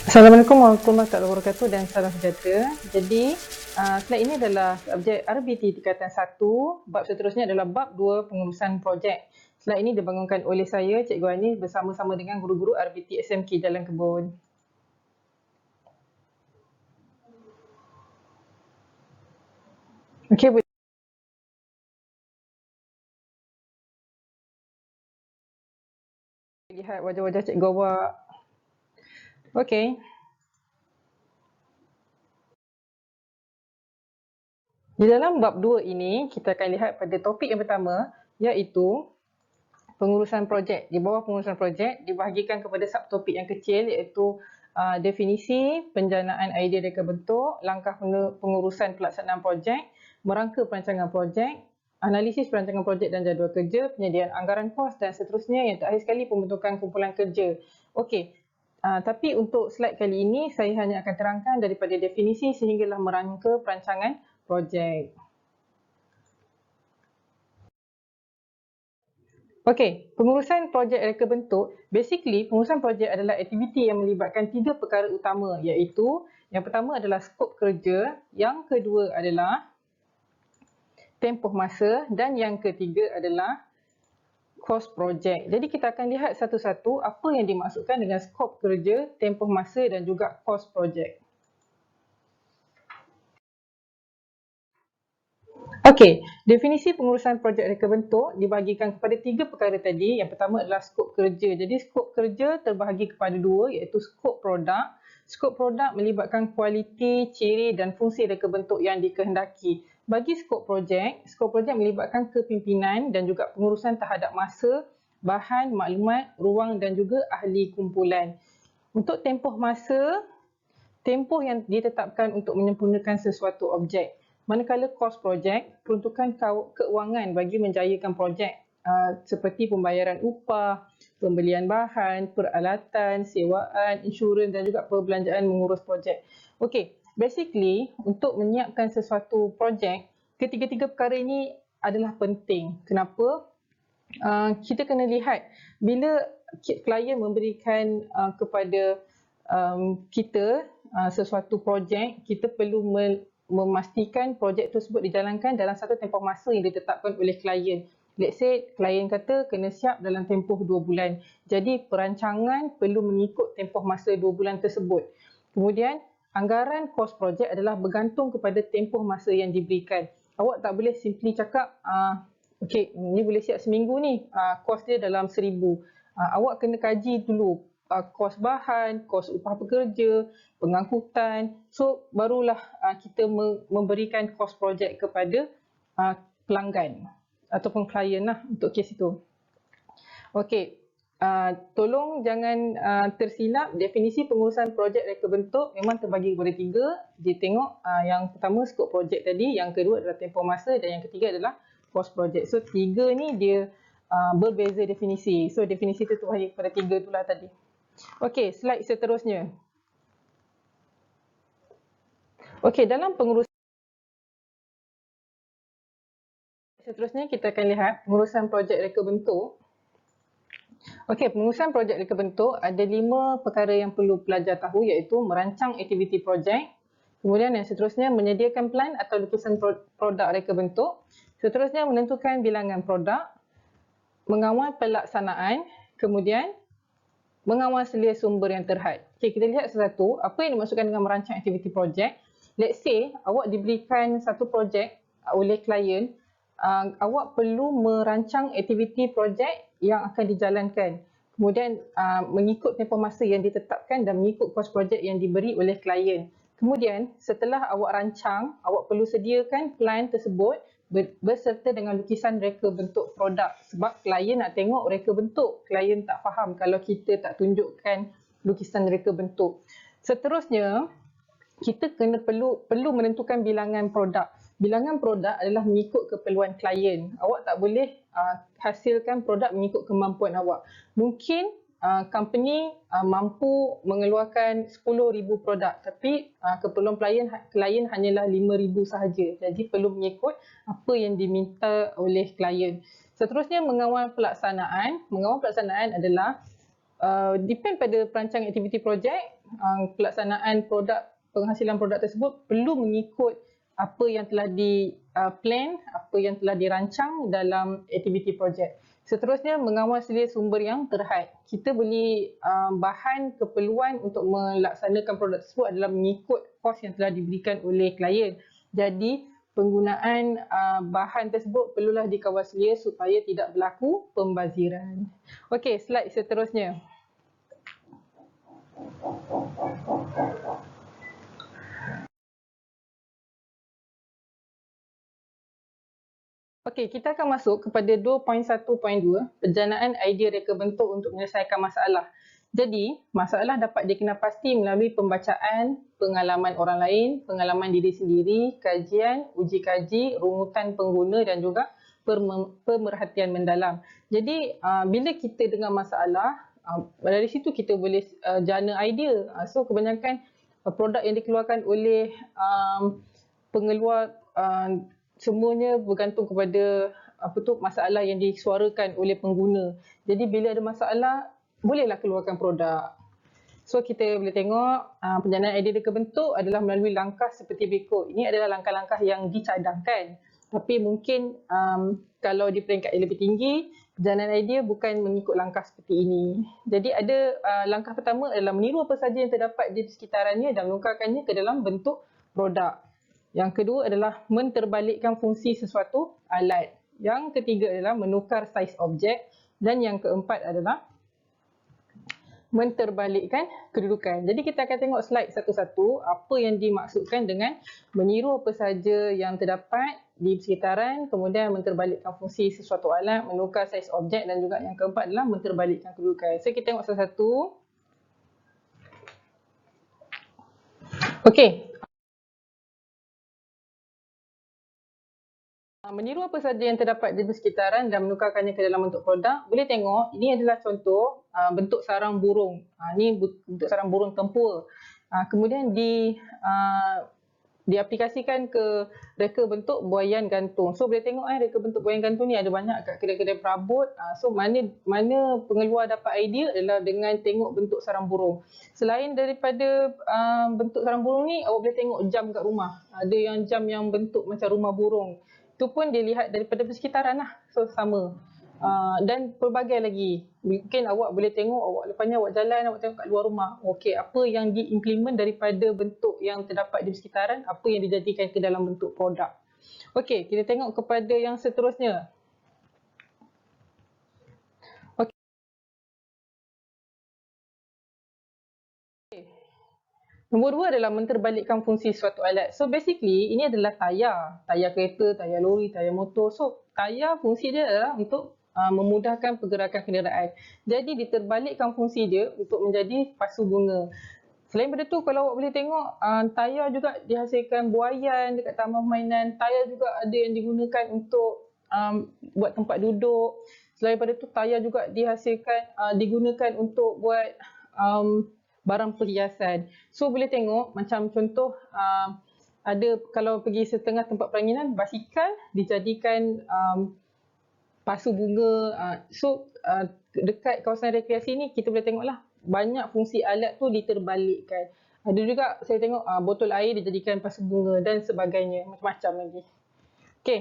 Assalamualaikum warahmatullahi wabarakatuh dan salam sejahtera. Jadi, slide ini adalah subjek RBT tingkatan 1, bab seterusnya adalah bab 2 pengurusan projek. Slide ini dibangunkan oleh saya, Cikgu Ani bersama-sama dengan guru-guru RBT SMK Jalan Kebun. Okey, boleh lihat wajah-wajah Cikgu awak. Okey. Di dalam bab 2 ini, kita akan lihat pada topik yang pertama, iaitu pengurusan projek. Di bawah pengurusan projek dibahagikan kepada subtopik yang kecil, iaitu definisi, penjanaan idea reka bentuk, langkah pengurusan pelaksanaan projek, merangka perancangan projek, analisis perancangan projek dan jadual kerja, penyediaan anggaran kos dan seterusnya. Yang terakhir sekali, pembentukan kumpulan kerja. Okey. Tapi untuk slide kali ini, saya hanya akan terangkan daripada definisi sehinggalah merangka perancangan projek. Okey, pengurusan projek reka bentuk, basically pengurusan projek adalah aktiviti yang melibatkan 3 perkara utama, iaitu yang pertama adalah skop kerja, yang kedua adalah tempoh masa dan yang ketiga adalah kos projek. Jadi kita akan lihat satu-satu apa yang dimaksudkan dengan skop kerja, tempoh masa dan juga kos projek. Okey, definisi pengurusan projek reka bentuk dibahagikan kepada 3 perkara tadi. Yang pertama adalah skop kerja. Jadi skop kerja terbahagi kepada 2, iaitu skop produk. Skop produk melibatkan kualiti, ciri dan fungsi reka bentuk yang dikehendaki. Bagi skop projek melibatkan kepimpinan dan juga pengurusan terhadap masa, bahan, maklumat, ruang dan juga ahli kumpulan. Untuk tempoh masa, tempoh yang ditetapkan untuk menyempurnakan sesuatu objek. Manakala kos projek, peruntukan keuangan bagi menjayakan projek seperti pembayaran upah, pembelian bahan, peralatan, sewaan, insurans dan juga perbelanjaan mengurus projek. Okey, basically untuk menyiapkan sesuatu projek, ketiga-tiga perkara ini adalah penting. Kenapa? Kita kena lihat bila klien memberikan kepada kita sesuatu projek, kita perlu memastikan projek tersebut dijalankan dalam satu tempoh masa yang ditetapkan oleh klien. Let's say klien kata kena siap dalam tempoh 2 bulan. Jadi perancangan perlu mengikut tempoh masa 2 bulan tersebut. Kemudian anggaran kos projek adalah bergantung kepada tempoh masa yang diberikan. Awak tak boleh simply cakap okey, ni boleh siap seminggu ni, kos dia dalam 1,000. Awak kena kaji dulu kos bahan, kos upah pekerja, pengangkutan. So barulah kita memberikan kos projek kepada pelanggan ataupun klien lah untuk kes itu. Okey, tolong jangan tersilap. Definisi pengurusan projek reka bentuk memang terbagi kepada 3. Dia tengok yang pertama skop projek tadi, yang kedua adalah tempoh masa dan yang ketiga adalah kos projek. So 3 ni dia berbeza definisi. So definisi itu terbagi kepada 3 itulah tadi. Okey, slide seterusnya. Okey, dalam pengurusan seterusnya kita akan lihat pengurusan projek reka bentuk. Okey, pengurusan projek reka bentuk ada 5 perkara yang perlu pelajar tahu, iaitu merancang aktiviti projek. Kemudian yang seterusnya menyediakan plan atau lukisan produk reka bentuk. Seterusnya menentukan bilangan produk, mengawal pelaksanaan, kemudian mengawal selia sumber yang terhad. Okey, kita lihat satu-satu apa yang dimaksudkan dengan merancang aktiviti projek. Let's say awak diberikan satu projek oleh klien, awak perlu merancang aktiviti projek yang akan dijalankan. Kemudian mengikut tempoh masa yang ditetapkan dan mengikut kos projek yang diberi oleh klien. Kemudian setelah awak rancang, awak perlu sediakan plan tersebut berserta dengan lukisan reka bentuk produk. Sebab klien nak tengok reka bentuk. Klien tak faham kalau kita tak tunjukkan lukisan reka bentuk. Seterusnya, kita perlu menentukan bilangan produk. Bilangan produk adalah mengikut keperluan klien. Awak tak boleh hasilkan produk mengikut kemampuan awak. Mungkin company mampu mengeluarkan 10,000 produk, tapi keperluan klien hanyalah 5,000 sahaja. Jadi perlu mengikut apa yang diminta oleh klien. Seterusnya mengawal pelaksanaan. Mengawal pelaksanaan adalah depend pada perancang aktiviti projek. pelaksanaan penghasilan produk tersebut perlu mengikut apa yang telah di plan, apa yang telah dirancang dalam aktiviti projek. Seterusnya, mengawal sedia sumber yang terhad. Kita beli bahan keperluan untuk melaksanakan produk tersebut adalah mengikut kos yang telah diberikan oleh klien. Jadi, penggunaan bahan tersebut perlulah dikawal sedia supaya tidak berlaku pembaziran. Okey, slide seterusnya. Okey, kita akan masuk kepada 2.1.2, perjanaan idea reka bentuk untuk menyelesaikan masalah. Jadi, masalah dapat dikenal-pasti melalui pembacaan, pengalaman orang lain, pengalaman diri sendiri, kajian, uji kaji, rungutan pengguna dan juga pemerhatian mendalam. Jadi, bila kita dengar masalah, dari situ kita boleh jana idea. So, kebanyakan produk yang dikeluarkan oleh pengeluar semuanya bergantung kepada masalah yang disuarakan oleh pengguna. Jadi bila ada masalah, bolehlah keluarkan produk. So kita boleh tengok penjanaan idea reka bentuk adalah melalui langkah seperti berikut. Ini adalah langkah-langkah yang dicadangkan. Tapi mungkin kalau di peringkat yang lebih tinggi, penjanaan idea bukan mengikut langkah seperti ini. Jadi ada langkah pertama adalah meniru apa sahaja yang terdapat di sekitarannya dan menukarkannya ke dalam bentuk produk. Yang kedua adalah menterbalikkan fungsi sesuatu alat. Yang ketiga adalah menukar saiz objek. Dan yang keempat adalah menterbalikkan kedudukan. Jadi kita akan tengok slide satu-satu apa yang dimaksudkan dengan meniru apa sahaja yang terdapat di sekitaran, kemudian menterbalikkan fungsi sesuatu alat, menukar saiz objek dan juga yang keempat adalah menterbalikkan kedudukan. So kita tengok satu-satu. Okey. Meniru apa sahaja yang terdapat di sekitaran dan menukarkannya ke dalam bentuk produk. Boleh tengok, ini adalah contoh bentuk sarang burung. Ini bentuk sarang burung tempur. Kemudian diaplikasikan ke reka bentuk buaian gantung. So boleh tengok reka bentuk buaian gantung ni ada banyak kat kedai-kedai perabot. So mana pengeluar dapat idea adalah dengan tengok bentuk sarang burung. Selain daripada bentuk sarang burung ni, awak boleh tengok jam kat rumah. Ada yang jam yang bentuk macam rumah burung. Itu pun dilihat daripada persekitaran lah. So sama. Dan pelbagai lagi. Mungkin awak boleh tengok, lepas ni awak jalan, awak tengok kat luar rumah. Okey, apa yang diimplement daripada bentuk yang terdapat di persekitaran, apa yang dijadikan ke dalam bentuk produk. Okey, kita tengok kepada yang seterusnya. Okey. Nombor 2 adalah menterbalikkan fungsi suatu alat. So basically, ini adalah tayar. Tayar kereta, tayar lori, tayar motor. So tayar fungsi dia adalah untuk memudahkan pergerakan kenderaan. Jadi diterbalikkan fungsi dia untuk menjadi pasu bunga. Selain daripada tu, kalau awak boleh tengok, tayar juga dihasilkan buaian dekat taman permainan. Tayar juga ada yang digunakan untuk buat tempat duduk. Selain daripada tu, tayar juga digunakan untuk buat barang perhiasan. So boleh tengok macam contoh ada kalau pergi setengah tempat peranginan, basikal dijadikan pasu bunga. So dekat kawasan rekreasi ni kita boleh tengoklah banyak fungsi alat tu diterbalikkan. Ada juga saya tengok botol air dijadikan pasu bunga dan sebagainya, macam-macam lagi. Okey.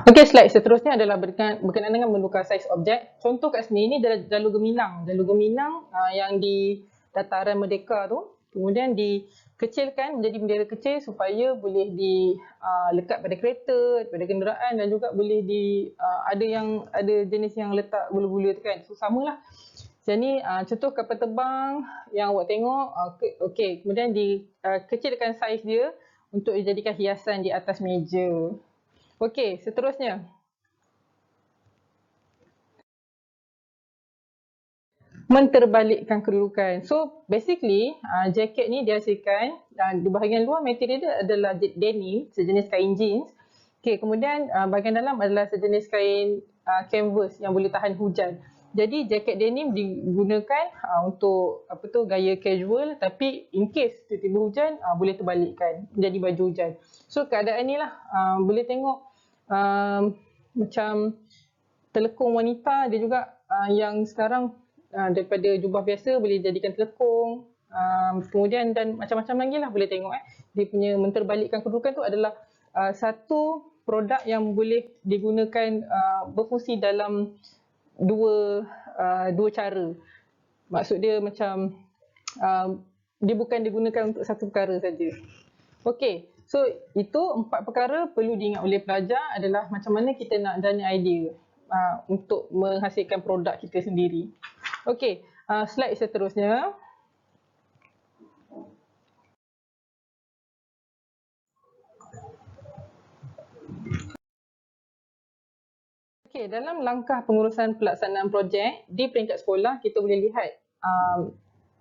Okey, slide seterusnya adalah berkenaan dengan menukar saiz objek. Contoh kat sini, ini jalur geminang. Jalur geminang yang di dataran Merdeka tu, kemudian dikecilkan menjadi bendera kecil supaya boleh dilekat pada kereta, pada kenderaan dan juga boleh ada jenis yang letak bulu-bulu tu kan. So samalah. Jadi contoh kapal terbang yang awak tengok, okey, kemudian dikecilkan saiz dia untuk dijadikan hiasan di atas meja. Okey, seterusnya. Menterbalikkan kedudukan. So, basically, jaket ni dihasilkan, di bahagian luar material dia adalah denim, sejenis kain jeans. Okey, kemudian bahagian dalam adalah sejenis kain canvas yang boleh tahan hujan. Jadi, jaket denim digunakan untuk gaya casual, tapi in case tiba-tiba hujan, boleh terbalikkan jadi baju hujan. So, keadaan ni lah, boleh tengok macam telekung wanita, dia juga yang sekarang daripada jubah biasa boleh jadikan telekung. Kemudian dan macam-macam lagi lah boleh tengok. Dia punya menterbalikkan kedudukan tu adalah satu produk yang boleh digunakan berfungsi dalam dua cara. Maksud dia macam dia bukan digunakan untuk satu perkara saja. Okey, so itu 4 perkara perlu diingat oleh pelajar adalah macam mana kita nak dana idea untuk menghasilkan produk kita sendiri. Okey, slide seterusnya. Okey, dalam langkah pengurusan pelaksanaan projek di peringkat sekolah, kita boleh lihat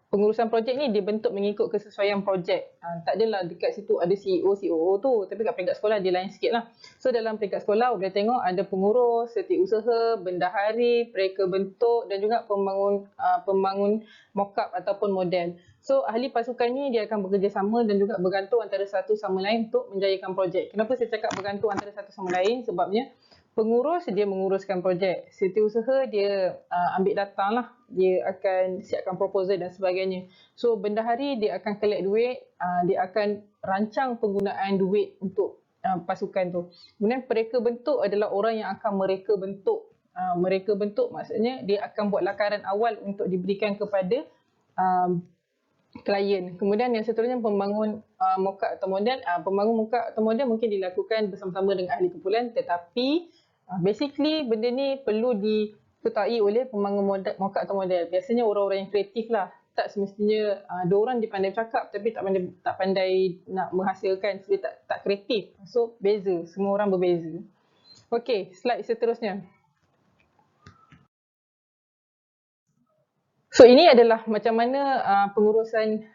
pengurusan projek ni dibentuk mengikut kesesuaian projek. Tak adalah dekat situ ada CEO, COO tu, tapi kat peringkat sekolah dia lain sikit lah. So dalam peringkat sekolah boleh tengok ada pengurus, setiausaha, bendahari, pereka bentuk dan juga pembangun mock-up ataupun model. So ahli pasukan ni dia akan bekerjasama dan juga bergantung antara satu sama lain untuk menjayakan projek. Kenapa saya cakap bergantung antara satu sama lain? Sebabnya pengurus dia menguruskan projek, setiausaha dia ambil datang lah, dia akan siapkan proposal dan sebagainya. So bendahari dia akan collect duit, dia akan rancang penggunaan duit untuk pasukan tu. Kemudian pereka bentuk adalah orang yang akan mereka bentuk. Mereka bentuk maksudnya dia akan buat lakaran awal untuk diberikan kepada klien. Kemudian yang seterusnya pembangun mock-up atau model. Pembangun mock-up atau model mungkin dilakukan bersama-sama dengan ahli kumpulan, tetapi basically benda ni perlu diketahui oleh pembangun mock-up atau model. Biasanya orang-orang yang kreatif lah. Tak semestinya dua orang dia pandai bercakap tapi tak pandai nak menghasilkan, so dia tak kreatif. So beza, semua orang berbeza. Okey, slide seterusnya. So ini adalah macam mana pengurusan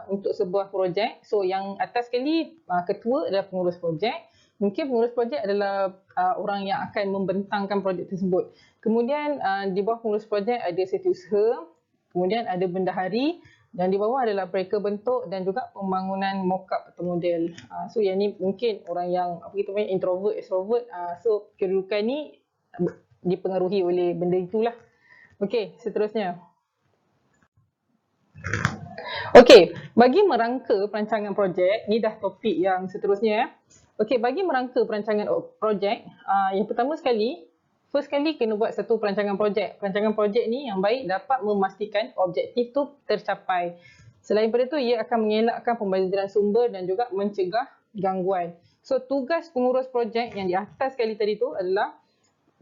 untuk sebuah projek. So yang atas sekali ketua adalah pengurus projek. Mungkin pengurus projek adalah orang yang akan membentangkan projek tersebut. Kemudian di bawah pengurus projek ada setiausaha, kemudian ada bendahari dan di bawah adalah pereka bentuk dan juga pembangunan mock-up atau model. So yang ni mungkin orang yang apa kita panggil introvert, extrovert. So kedudukan ni dipengaruhi oleh benda itulah. Okey, seterusnya. Okey, bagi merangka perancangan projek, ni dah topik yang seterusnya. Okey, bagi merangka perancangan projek, yang pertama sekali, first kali kena buat satu perancangan projek. Perancangan projek ni yang baik dapat memastikan objektif tu tercapai. Selain daripada tu, ia akan mengelakkan pembaziran sumber dan juga mencegah gangguan. So, tugas pengurus projek yang di atas sekali tadi tu adalah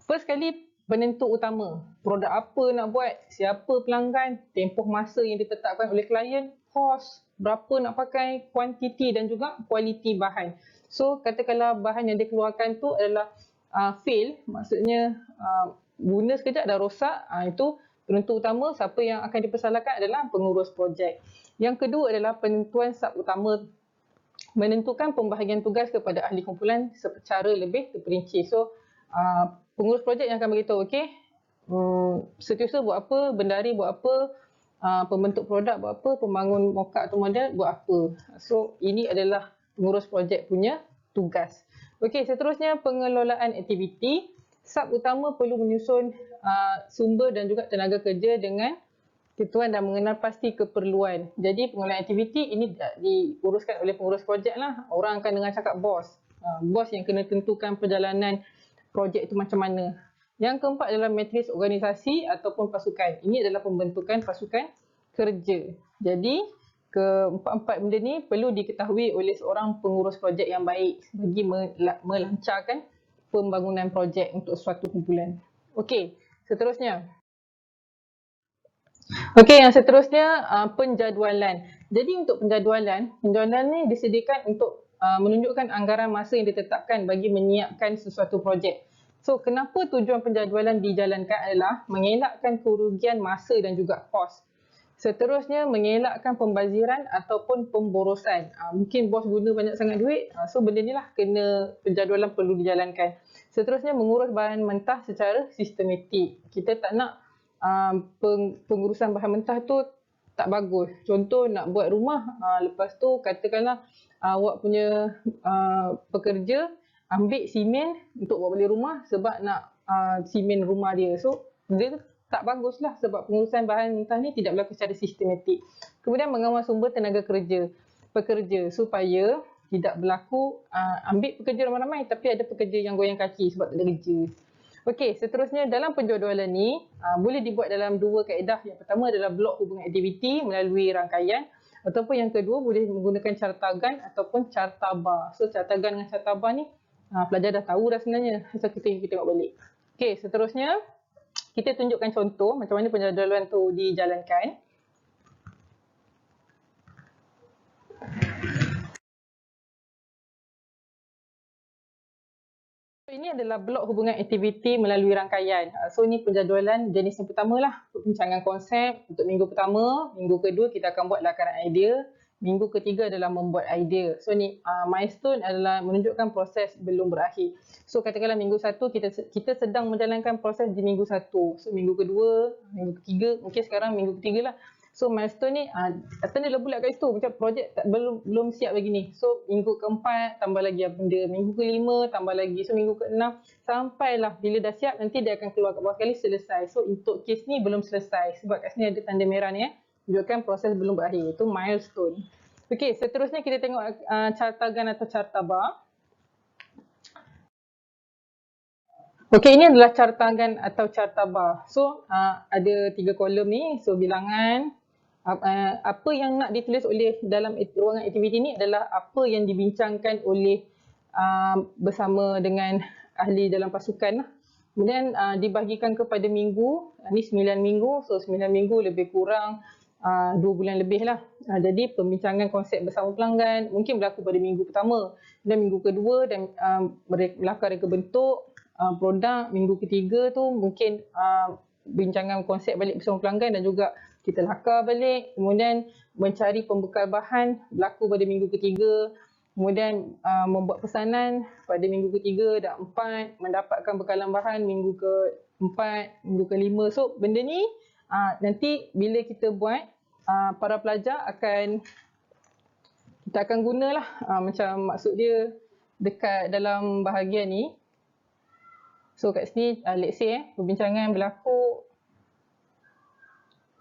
first kali penentu utama. Produk apa nak buat, siapa pelanggan, tempoh masa yang ditetapkan oleh klien, kos, berapa nak pakai, kuantiti dan juga kualiti bahan. So katakanlah bahan yang dikeluarkan tu adalah fail, maksudnya guna sekejap dah rosak, itu penentu utama. Siapa yang akan dipersalahkan adalah pengurus projek. Yang kedua adalah penentuan sub utama, menentukan pembahagian tugas kepada ahli kumpulan secara lebih terperinci. So pengurus projek yang akan beritahu, okey, setiausaha buat apa, bendahari buat apa, pembentuk produk buat apa, pembangun mock-up atau model buat apa. So ini adalah pengurus projek punya tugas. Okey, seterusnya pengelolaan aktiviti. Sub utama perlu menyusun sumber dan juga tenaga kerja dengan ketentuan dan mengenal pasti keperluan. Jadi pengelolaan aktiviti ini diuruskan oleh pengurus projek lah. Orang akan dengar cakap bos. Bos yang kena tentukan perjalanan projek itu macam mana. Yang keempat adalah matris organisasi ataupun pasukan. Ini adalah pembentukan pasukan kerja. Jadi keempat-empat benda ni perlu diketahui oleh seorang pengurus projek yang baik bagi melancarkan pembangunan projek untuk suatu kumpulan. Okey, seterusnya. Okey, yang seterusnya penjadualan. Jadi untuk penjadualan ni disediakan untuk menunjukkan anggaran masa yang ditetapkan bagi menyiapkan sesuatu projek. So, kenapa tujuan penjadualan dijalankan adalah mengelakkan kerugian masa dan juga kos. Seterusnya, mengelakkan pembaziran ataupun pemborosan. Mungkin bos guna banyak sangat duit, so benda ni lah kena penjadualan perlu dijalankan. Seterusnya, mengurus bahan mentah secara sistematik. Kita tak nak pengurusan bahan mentah tu tak bagus. Contoh, nak buat rumah, lepas tu katakanlah awak punya pekerja ambil simen untuk buat balik rumah sebab nak simen rumah dia. So, dia tak baguslah sebab pengurusan bahan mentah ni tidak berlaku secara sistematik. Kemudian mengawal sumber tenaga pekerja supaya tidak berlaku ambil pekerja ramai-ramai tapi ada pekerja yang goyang kaki sebab tak ada kerja. Okey, seterusnya dalam penjadualan ni boleh dibuat dalam dua kaedah. Yang pertama adalah blok hubungan aktiviti melalui rangkaian, ataupun yang kedua boleh menggunakan cartagan ataupun cartabar. So cartagan dengan cartabar ni pelajar dah tahu dah sebenarnya. So kita tengok balik. Okey, seterusnya kita tunjukkan contoh macam mana penjadualan tu dijalankan. Ini adalah blok hubungan aktiviti melalui rangkaian. So ini penjadualan jenis yang pertama lah, perbincangan konsep untuk minggu pertama. Minggu kedua kita akan buat lakaran idea. Minggu ketiga adalah membuat idea. So ni milestone adalah menunjukkan proses belum berakhir. So katakanlah minggu satu kita sedang menjalankan proses di minggu satu. So minggu kedua, minggu ketiga, mungkin sekarang minggu ketiga lah. So milestone ni tanda bulat kat situ macam projek belum siap lagi ni. So minggu keempat tambah lagi apa benda, minggu kelima tambah lagi, so minggu keenam sampailah bila dah siap nanti dia akan keluar kat bawah sekali selesai. So untuk kes ni belum selesai sebab kat sini ada tanda merah ni tunjukkan proses belum berakhir. Itu milestone. Okey, seterusnya kita tengok cartagan atau cartabar. Okey, ini adalah cartagan atau cartabar. So ada 3 kolom ni. So bilangan, apa yang nak ditulis oleh dalam ruangan aktiviti ni adalah apa yang dibincangkan oleh bersama dengan ahli dalam pasukan lah. Kemudian dibahagikan kepada minggu, ni 9 minggu, so 9 minggu lebih kurang 2 bulan lebih lah. Jadi pembincangan konsep bersama pelanggan mungkin berlaku pada minggu pertama dan minggu kedua dan melakar reka bentuk produk. Minggu ketiga tu mungkin bincangan konsep balik bersama pelanggan dan juga kita lakar balik. Kemudian mencari pembekal bahan berlaku pada minggu ketiga. Kemudian membuat pesanan pada minggu ketiga dan 4. Mendapatkan bekalan bahan minggu ke-4, minggu ke-5. So benda ni nanti bila kita buat para pelajar kita akan gunalah macam maksud dia dekat dalam bahagian ni. So kat sini let's say perbincangan berlaku.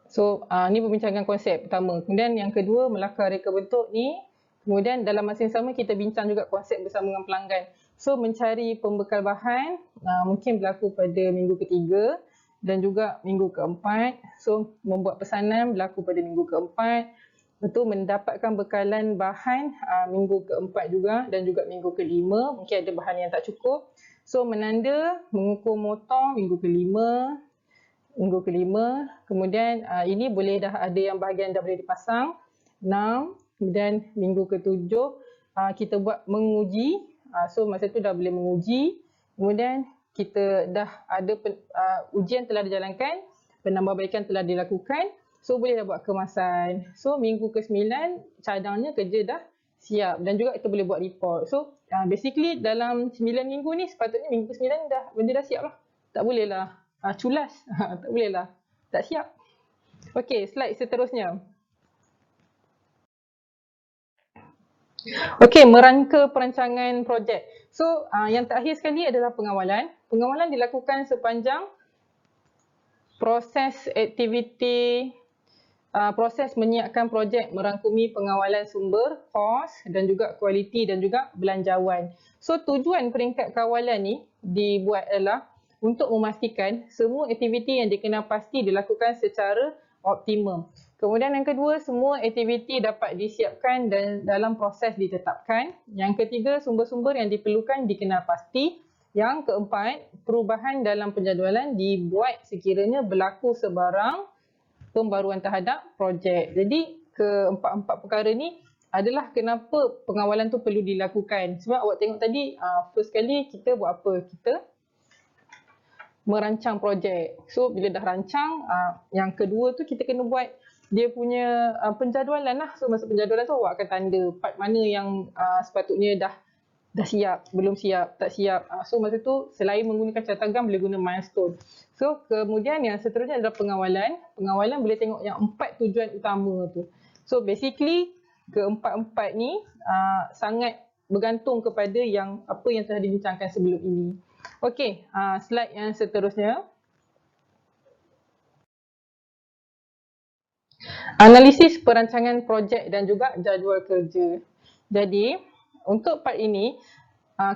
So ni perbincangan konsep pertama. Kemudian yang kedua melakar reka bentuk ni. Kemudian dalam masa yang sama kita bincang juga konsep bersama dengan pelanggan. So mencari pembekal bahan mungkin berlaku pada minggu ketiga dan juga minggu keempat. So membuat pesanan berlaku pada minggu keempat. Betul, mendapatkan bekalan bahan minggu keempat juga dan juga minggu kelima. Mungkin ada bahan yang tak cukup. So menanda, mengukur motor minggu kelima. Kemudian ini boleh dah ada yang bahagian dah boleh dipasang. 6. Kemudian minggu ke-7 kita buat menguji. So masa tu dah boleh menguji. Kemudian kita dah ada ujian telah dijalankan, penambahbaikan telah dilakukan. So boleh dah buat kemasan. So minggu ke-9 cadangnya kerja dah siap dan juga kita boleh buat report. So basically dalam 9 minggu ni sepatutnya minggu ke-9 benda dah siap lah. Tak boleh lah culas. Tak boleh lah tak siap. Okey, slide seterusnya. Okey, merangka perancangan projek. So yang terakhir sekali adalah pengawalan. Pengawalan dilakukan sepanjang proses aktiviti, proses menyiapkan projek merangkumi pengawalan sumber, kos dan juga kualiti dan juga belanjawan. So tujuan peringkat kawalan ni dibuat adalah untuk memastikan semua aktiviti yang dikenal pasti dilakukan secara optimum. Kemudian yang kedua, semua aktiviti dapat disiapkan dan dalam proses ditetapkan. Yang ketiga, sumber-sumber yang diperlukan dikenal pasti. Yang keempat, perubahan dalam penjadualan dibuat sekiranya berlaku sebarang pembaruan terhadap projek. Jadi keempat-empat perkara ni adalah kenapa pengawalan tu perlu dilakukan. Sebab awak tengok tadi, first kali kita buat apa? Kita merancang projek. So bila dah rancang, yang kedua tu kita kena buat dia punya penjadualan lah. So masa penjadualan tu awak akan tanda part mana yang sepatutnya dah siap, belum siap, tak siap. So masa tu selain menggunakan cartagan boleh guna milestone. So kemudian yang seterusnya adalah pengawalan. Pengawalan boleh tengok yang 4 tujuan utama tu. So basically keempat-empat ni sangat bergantung kepada apa yang telah dibincangkan sebelum ini. Okey, slide yang seterusnya. Analisis perancangan projek dan juga jadual kerja. Jadi, untuk part ini,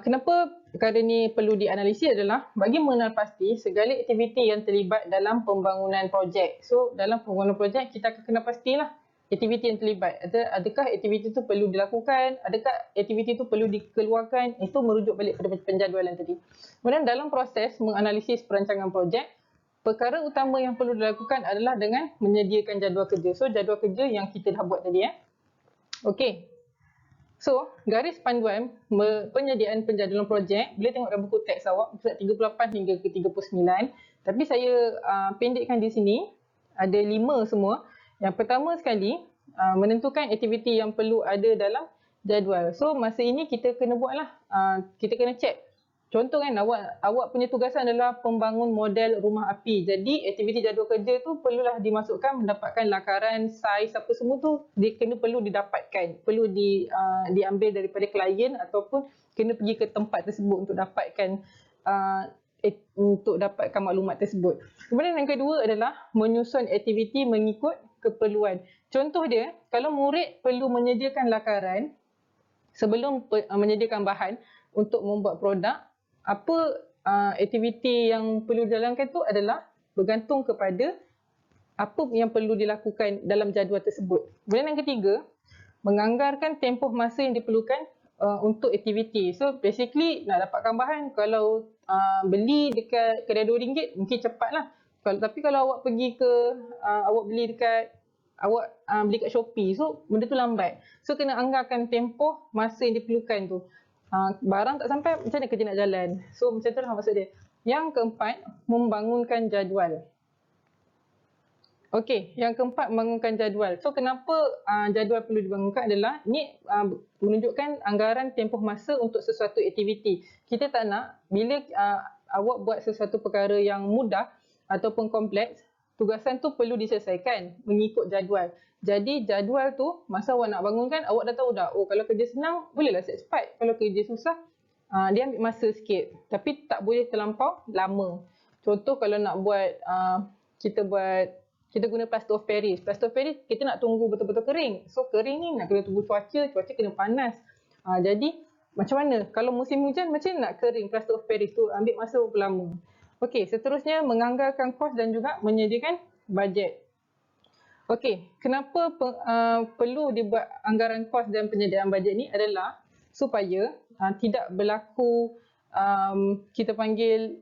kenapa perkara ini perlu dianalisis adalah bagi mengenal pasti segala aktiviti yang terlibat dalam pembangunan projek. So, dalam pembangunan projek, kita akan kenal pastilah aktiviti yang terlibat. Adakah aktiviti itu perlu dilakukan? Adakah aktiviti itu perlu dikeluarkan? Itu merujuk balik pada penjadualan tadi. Kemudian dalam proses menganalisis perancangan projek, perkara utama yang perlu dilakukan adalah dengan menyediakan jadual kerja. So, jadual kerja yang kita dah buat tadi. Okey. So, garis panduan penyediaan penjadualan projek, bila tengok dalam buku teks awak, surat 38 hingga ke 39. Tapi saya pendekkan di sini, ada 5 semua. Yang pertama sekali, menentukan aktiviti yang perlu ada dalam jadual. So, masa ini kita kena buatlah, kita kena check. Contoh kan, awak punya tugasan adalah pembangun model rumah api. Jadi, aktiviti jadual kerja tu perlulah dimasukkan, mendapatkan lakaran, saiz apa semua tu perlu didapatkan. Perlu diambil daripada klien ataupun kena pergi ke tempat tersebut untuk dapatkan maklumat tersebut. Kemudian yang kedua adalah menyusun aktiviti mengikut keperluan. Contoh dia, kalau murid perlu menyediakan lakaran sebelum menyediakan bahan untuk membuat produk, apa aktiviti yang perlu dijalankan tu adalah bergantung kepada apa yang perlu dilakukan dalam jadual tersebut. Kemudian yang ketiga, menganggarkan tempoh masa yang diperlukan untuk aktiviti. So basically nak dapatkan bahan, kalau beli dekat kedai RM2 mungkin cepatlah. Tapi kalau awak pergi ke awak beli kat Shopee, so benda tu lambat. So kena anggarkan tempoh masa yang diperlukan tu. Barang tak sampai, macam mana kerja nak jalan? So macam tu lah maksud dia. Yang keempat, membangunkan jadual. Okey, yang keempat, membangunkan jadual. So kenapa jadual perlu dibangunkan adalah ni menunjukkan anggaran tempoh masa untuk sesuatu aktiviti. Kita tak nak bila awak buat sesuatu perkara yang mudah ataupun kompleks, tugasan tu perlu diselesaikan mengikut jadual. Jadi jadual tu masa awak nak bangunkan, awak dah tahu dah, oh kalau kerja senang bolehlah set cepat. Kalau kerja susah, dia ambil masa sikit. Tapi tak boleh terlampau lama. Contoh kalau nak buat, kita guna plaster of Paris. Plaster of Paris kita nak tunggu betul-betul kering. So kering ni nak kena tunggu cuaca kena panas. Jadi macam mana? Kalau musim hujan macam mana nak kering plaster of Paris tu? Ambil masa berapa lama? Okey, seterusnya menganggarkan kos dan juga menyediakan bajet. Okey, kenapa perlu dibuat anggaran kos dan penyediaan bajet ni adalah supaya tidak berlaku kita panggil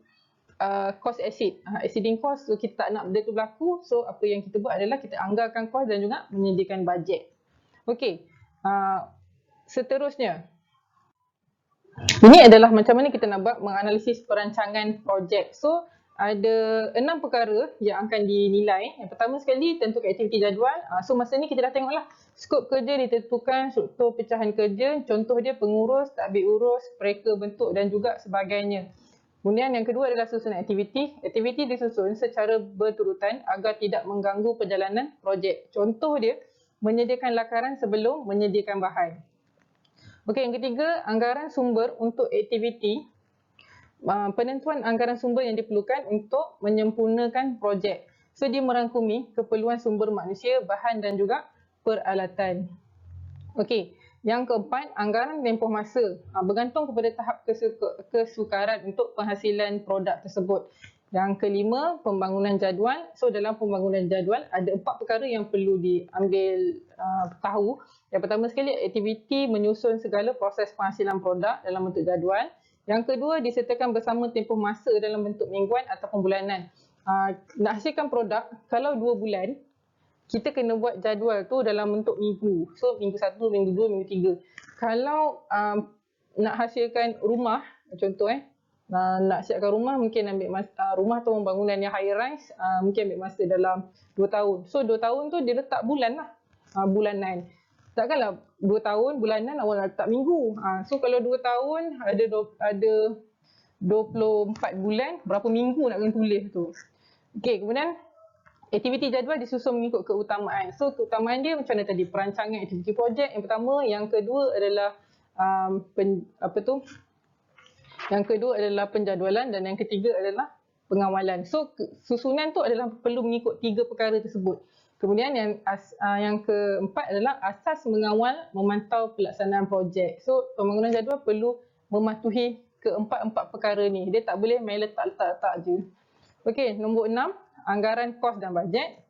cost exceeding cost. So kita tak nak benda tu berlaku. So apa yang kita buat adalah kita anggarkan kos dan juga menyediakan bajet. Okey, seterusnya. Ini adalah macam mana kita nak buat menganalisis perancangan projek. So ada 6 perkara yang akan dinilai. Yang pertama sekali, tentukan aktiviti jadual. So masa ni kita dah tengoklah skop kerja ditentukan, struktur pecahan kerja, contoh dia pengurus, tadbir urus, reka bentuk dan juga sebagainya. Kemudian yang kedua adalah susunan aktiviti. Aktiviti disusun secara berturutan agar tidak mengganggu perjalanan projek. Contoh dia, menyediakan lakaran sebelum menyediakan bahan. Okey, yang ketiga, anggaran sumber untuk aktiviti. Penentuan anggaran sumber yang diperlukan untuk menyempurnakan projek. So dia merangkumi keperluan sumber manusia, bahan dan juga peralatan. Okey, yang keempat, anggaran tempoh masa. Bergantung kepada tahap kesukaran untuk penghasilan produk tersebut. Yang kelima, pembangunan jadual. So dalam pembangunan jadual ada 4 perkara yang perlu diambil tahu. Yang pertama sekali, aktiviti menyusun segala proses penghasilan produk dalam bentuk jadual. Yang kedua, disertakan bersama tempoh masa dalam bentuk mingguan ataupun bulanan. Nak hasilkan produk, kalau 2 bulan, kita kena buat jadual tu dalam bentuk minggu. So, minggu 1, minggu 2, minggu 3. Kalau nak hasilkan rumah, contoh nak siapkan rumah, mungkin ambil masa, rumah tu bangunan yang high rise, mungkin ambil masa dalam 2 tahun. So, 2 tahun tu dia letak bulan lah, bulanan. Takkanlah 2 tahun bulanan awak nak letak minggu. So kalau 2 tahun ada 24 bulan, berapa minggu nak kena tulis tu. Okey, kemudian aktiviti jadual disusun mengikut keutamaan. So keutamaan dia macam mana tadi? Perancangan aktiviti projek yang pertama, yang kedua adalah yang kedua adalah penjadualan dan yang ketiga adalah pengawalan. So susunan tu adalah perlu mengikut 3 perkara tersebut. Kemudian yang keempat adalah asas mengawal memantau pelaksanaan projek. So pembangunan jadual perlu mematuhi keempat-empat perkara ni. Dia tak boleh main letak je. Okey, nombor 6, anggaran kos dan bajet.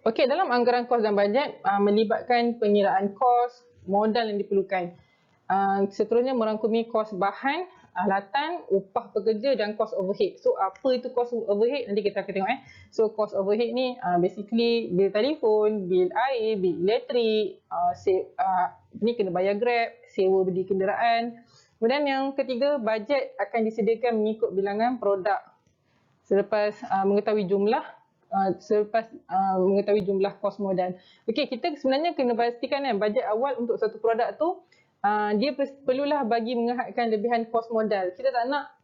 Okey, dalam anggaran kos dan bajet melibatkan pengiraan kos, modal yang diperlukan. Seterusnya merangkumi kos bahan, alatan, upah pekerja dan kos overhead. So apa itu kos overhead nanti kita akan tengok. So kos overhead ni basically bil telefon, bil air, bil elektrik, ni kena bayar Grab, sewa beli kenderaan. Kemudian yang ketiga, bajet akan disediakan mengikut bilangan produk. Selepas mengetahui jumlah kos modal. Okey, kita sebenarnya kena pastikan bajet awal untuk satu produk tu dia perlulah bagi mengahadkan lebihan kos modal. Kita tak nak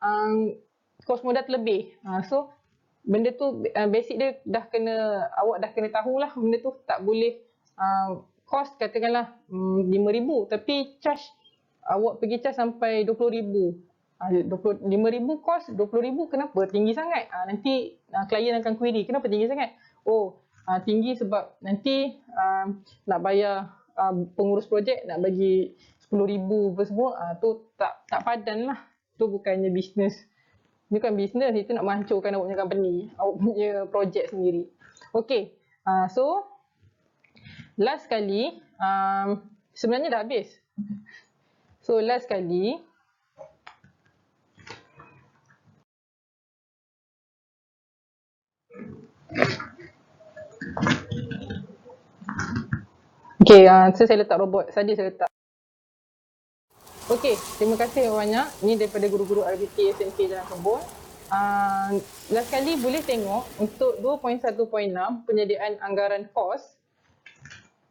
kos modal terlebih. So benda tu basic dia awak dah kena tahulah benda tu tak boleh kos katakanlah 5,000 tapi charge awak pergi charge sampai 20,000. 5,000 kos, 20,000 kenapa tinggi sangat? Nanti klien akan query kenapa tinggi sangat? Tinggi sebab nanti nak bayar pengurus projek nak bagi 10,000 apa semua, tu tak padan lah. Tu bukannya bisnes. Ini bukan bisnes, itu nak menghancurkan awak punya company, awak punya projek sendiri. Okey, so last kali, sebenarnya dah habis. So last kali, okey, saya letak robot saja saya letak. Okey, terima kasih banyak. Ini daripada guru-guru RBT SMK Jalan Kebun. Last kali boleh tengok untuk 2.1.6 penyediaan anggaran kos.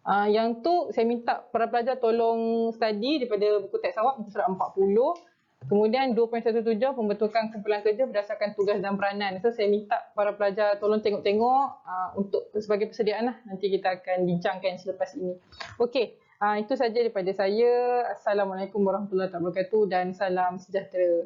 Yang tu saya minta para pelajar tolong study daripada buku teks awak muka surat 40. Kemudian 2.17 pembentukan kumpulan kerja berdasarkan tugas dan peranan. So saya minta para pelajar tolong tengok-tengok untuk sebagai persediaan lah. Nanti kita akan bincangkan selepas ini. Okey, itu saja daripada saya. Assalamualaikum warahmatullahi wabarakatuh dan salam sejahtera.